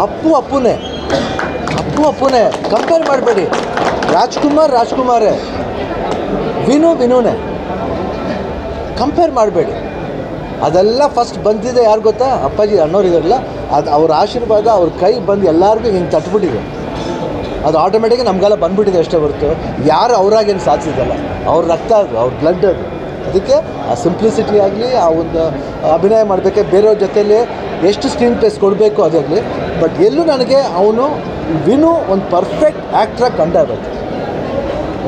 ಅಪ್ಪುನೇ compare ಮಾಡಬೇಡಿ. ರಾಜ್ಕುಮಾರೇ, ವಿನುನೇ compare ಮಾಡಬೇಡಿ. ಅದೆಲ್ಲ ಫಸ್ಟ್ ಬಂದಿದೆ ಯಾರು ಗೊತ್ತಾ? ಅಪ್ಪಾಜಿ ಅನ್ನೋರಿದಾರಲ್ಲ, ಅದು ಅವ್ರ ಆಶೀರ್ವಾದ ಅವ್ರ ಕೈ ಬಂದು ಎಲ್ಲರಿಗೂ ಹಿಂಗೆ ತಟ್ಬಿಟ್ಟಿದೆ. ಅದು ಆಟೋಮೆಟಿಕ್ ನಮಗೆಲ್ಲ ಬಂದುಬಿಟ್ಟಿದೆ ಅಷ್ಟೇ ಹೊರತು ಯಾರು ಅವರಾಗೇನು ಸಾಧಿಸಿದಲ್ಲ. ಅವ್ರ ರಕ್ತ ಅದು, ಅವ್ರ ಬ್ಲಡ್ ಅದು. ಅದಕ್ಕೆ ಆ ಸಿಂಪ್ಲಿಸಿಟಿ ಆಗಲಿ, ಆ ಒಂದು ಅಭಿನಯ ಮಾಡಬೇಕೆ ಬೇರೆಯವ್ರ ಜೊತೆಯಲ್ಲಿ ಎಷ್ಟು ಸ್ಕ್ರೀನ್ ಪ್ಲೇಸ್ ಕೊಡಬೇಕು ಅದಾಗಲಿ. ಬಟ್ ಎಲ್ಲೂ ನನಗೆ ವಿನು ಒಂದು ಪರ್ಫೆಕ್ಟ್ ಆ್ಯಕ್ಟ್ರಾಗಿ ಕಂಡಾಗಬೇಕು.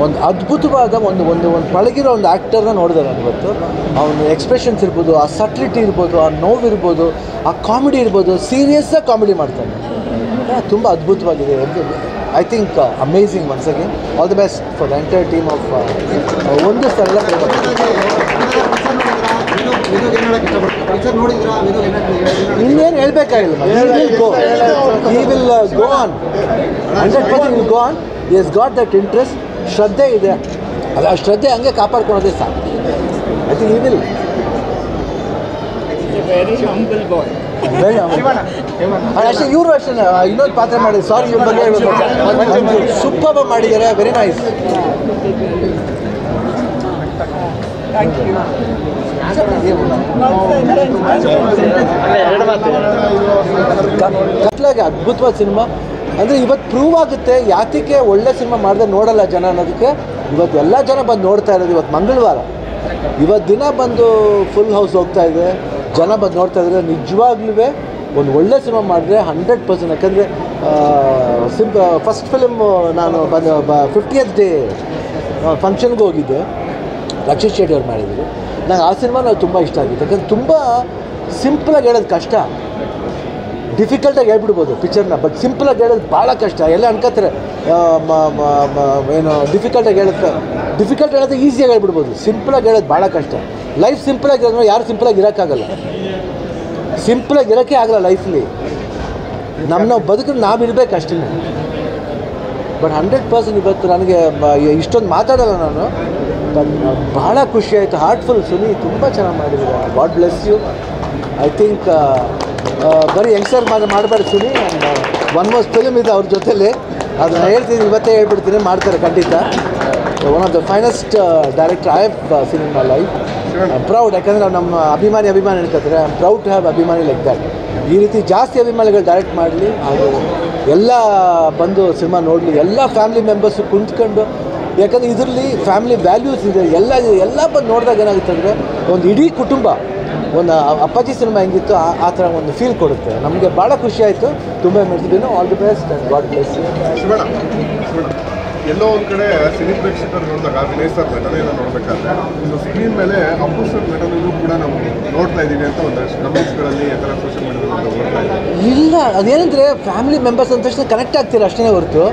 ಒಂದು ಅದ್ಭುತವಾದ ಒಂದು ಪಳಗಿರೋ ಒಂದು ಆ್ಯಕ್ಟರ್ನ ನೋಡಿದೆ ನಾನು ಇವತ್ತು. ಅವನ ಎಕ್ಸ್ಪ್ರೆಷನ್ಸ್ ಇರ್ಬೋದು, ಆ ಸಟ್ಲಿಟಿ ಇರ್ಬೋದು, ಆ ನೋವಿರ್ಬೋದು, ಆ ಕಾಮಿಡಿ ಇರ್ಬೋದು, ಸೀರಿಯಸ್ಸಾಗಿ ಕಾಮಿಡಿ ಮಾಡ್ತಾನೆ. ತುಂಬ ಅದ್ಭುತವಾಗಿದೆ. I think amazing. Once again all the best for the entire team of ಒಂದು ಸ್ಥಳ. ಇನ್ನೇನು ಹೇಳಬೇಕಾಗಿಲ್ಲ. he will go on 100% will go on. He has got that interest. ಶ್ರದ್ಧೆ ಇದೆ, ಅದು ಆ ಶ್ರದ್ಧೆ ಹಂಗೆ ಕಾಪಾಡ್ಕೊಳ್ಳೋದೇ ಸಾಕು. I think he will. Very humble boy. ಅಷ್ಟೇ ಇವರು ಅಷ್ಟೇ ಇನ್ನೊಂದು ಪಾತ್ರ ಮಾಡಿದ್ರು. ಸಾರಿ, ಇವ್ರ ಬಗ್ಗೆ ಸೂಪರ್ ಮಾಡಿದ್ದಾರೆ. Very nice. ಕತ್ಲಾಗೆ ಅದ್ಭುತವಾದ ಸಿನಿಮಾ. ಅಂದರೆ ಇವತ್ತು ಪ್ರೂವ್ ಆಗುತ್ತೆ ಯಾತಕ್ಕೆ ಒಳ್ಳೆ ಸಿನಿಮಾ ಮಾಡಿದ್ರೆ ನೋಡಲ್ಲ ಜನ ಅನ್ನೋದಕ್ಕೆ. ಇವತ್ತು ಎಲ್ಲ ಜನ ಬಂದು ನೋಡ್ತಾ ಇರೋದು. ಇವತ್ತು ಮಂಗಳವಾರ, ಇವತ್ತು ದಿನ ಬಂದು ಫುಲ್ ಹೌಸ್ ಹೋಗ್ತಾ ಇದೆ, ಜನ ಬಂದು ನೋಡ್ತಾ ಇದ್ದಾರೆ. ನಿಜವಾಗ್ಲೂ ಒಂದು ಒಳ್ಳೆ ಸಿನಿಮಾ ಮಾಡಿದ್ರೆ 100%. ಯಾಕಂದರೆ ಫಸ್ಟ್ ಫಿಲ್ಮ್ ನಾನು ಬಂದು 50th ಡೇ ಫಂಕ್ಷನ್ಗೆ ಹೋಗಿದ್ದೆ, ರಕ್ಷಿತ್ ಶೆಟ್ಟಿ ಅವ್ರು ಮಾಡಿದ್ರು. ನಂಗೆ ಆ ಸಿನಿಮಾ ತುಂಬ ಇಷ್ಟ ಆಗಿತ್ತು. ಯಾಕಂದ್ರೆ ತುಂಬ ಸಿಂಪಲಾಗಿ ಹೇಳೋದು ಕಷ್ಟ, ಡಿಫಿಕಲ್ಟಾಗಿ ಹೇಳ್ಬಿಡ್ಬೋದು ಪಿಕ್ಚರ್ನ. ಬಟ್ ಸಿಂಪಲಾಗಿ ಹೇಳೋದು ಭಾಳ ಕಷ್ಟ. ಎಲ್ಲ ಅನ್ಕೋತಾರೆ ಏನು ಡಿಫಿಕಲ್ಟ್ ಹೇಳೋದು ಈಸಿಯಾಗಿ ಹೇಳ್ಬಿಡ್ಬೋದು. ಸಿಂಪಲಾಗಿ ಹೇಳೋದು ಭಾಳ ಕಷ್ಟ. ಲೈಫ್ ಸಿಂಪಲಾಗಿ ಇರೋದು ಯಾರು ಸಿಂಪಲಾಗಿ ಇರೋಕ್ಕಾಗಲ್ಲ. ಸಿಂಪಲಾಗಿ ಇರೋಕ್ಕೆ ಆಗಲ್ಲ ಲೈಫಲ್ಲಿ. ನಾವು ಬದುಕನ್ನು ನಾವು ಇರಬೇಕು ಅಷ್ಟೇ. ಬಟ್ 100% ಇವತ್ತು ನನಗೆ ಇಷ್ಟೊಂದು ಮಾತಾಡೋಲ್ಲ ನಾನು, ಬಟ್ ಭಾಳ ಖುಷಿ ಆಯಿತು. ಹಾರ್ಟ್ಫುಲ್. ಸುನಿ ತುಂಬ ಚೆನ್ನಾಗಿ ಮಾಡಿದ್ದೀರಾ. God bless you. I think ಬರೀ ಯಂಗ್ಸ್ಟರ್ ಮಾಡಬೇಡಿ ಸುನಿ. ಒನ್ ಮೋರ್ ಫಿಲ್ಮ್ ಇದೆ ಅವ್ರ ಜೊತೆಲಿ, ಅದನ್ನು ಹೇಳ್ತೀನಿ, ಇವತ್ತೇ ಹೇಳ್ಬಿಡ್ತೀನಿ, ಮಾಡ್ತಾರೆ ಖಂಡಿತ. One of the finest director I have seen in my life. I am proud. ಯಾಕಂದರೆ ನಮ್ಮ ಅಭಿಮಾನಿ ಹೇಳ್ಕೊತಾರೆ. I am proud to have ಅಭಿಮಾನಿ ಲೈಕ್ ದ್ಯಾಟ್. ಈ ರೀತಿ ಜಾಸ್ತಿ ಅಭಿಮಾನಿಗಳು ಡೈರೆಕ್ಟ್ ಮಾಡಲಿ, ಹಾಗೂ ಎಲ್ಲ ಬಂದು ಸಿನಿಮಾ ನೋಡಲಿ, ಎಲ್ಲ ಫ್ಯಾಮಿಲಿ ಮೆಂಬರ್ಸು ಕುಂತ್ಕೊಂಡು. ಯಾಕಂದರೆ ಇದರಲ್ಲಿ ಫ್ಯಾಮಿಲಿ ವ್ಯಾಲ್ಯೂಸ್ ಇದೆ. ಎಲ್ಲ ಬಂದು ನೋಡಿದಾಗ ಏನಾಗುತ್ತೆ ಅಂದರೆ ಒಂದು ಇಡೀ ಕುಟುಂಬ ಒಂದು ಅಪ್ಪಾಜಿ ಸಿನಿಮಾ ಹೆಂಗಿತ್ತು ಆ ಥರ ಒಂದು ಫೀಲ್ ಕೊಡುತ್ತೆ. ನಮಗೆ ಭಾಳ ಖುಷಿ ಆಯಿತು. ತುಂಬ ಮೆಚ್ಚಿದ್ದೀನಿ. All the best and God bless you. ಎಲ್ಲೋ ಒಂದು ಕಡೆ ಸಿನಿ ಪ್ರೇಕ್ಷಕರು ನೋಡಿದಾಗ ವಿನಯ್ ಸರ್ ನಟನೆಯನ್ನು ನೋಡಬೇಕಾದ್ರೆ ಸ್ಕ್ರೀನ್ ಮೇಲೆ ಅಪ್ಪು ಸರ್ ನಟನೆಯೂ ಕೂಡ ನಾವು ನೋಡ್ತಾ ಇದ್ದೀವಿ ಅಂತ ಒಂದಷ್ಟು ಕಮೆಂಟ್ಸ್ಗಳಲ್ಲಿ ಈ ಥರ ಸೋಷಿಯಲ್ ಮೀಡಿಯಾದಲ್ಲಿ ನೋಡ್ತಾ ಇದ್ದೀವಿ. ಇಲ್ಲ, ಅದೇನೆಂದರೆ ಫ್ಯಾಮಿಲಿ ಮೆಂಬರ್ಸ್ ಅಂದ ತಕ್ಷಣ ಕನೆಕ್ಟ್ ಆಗ್ತೀರ ಅಷ್ಟೇ ಹೊರತು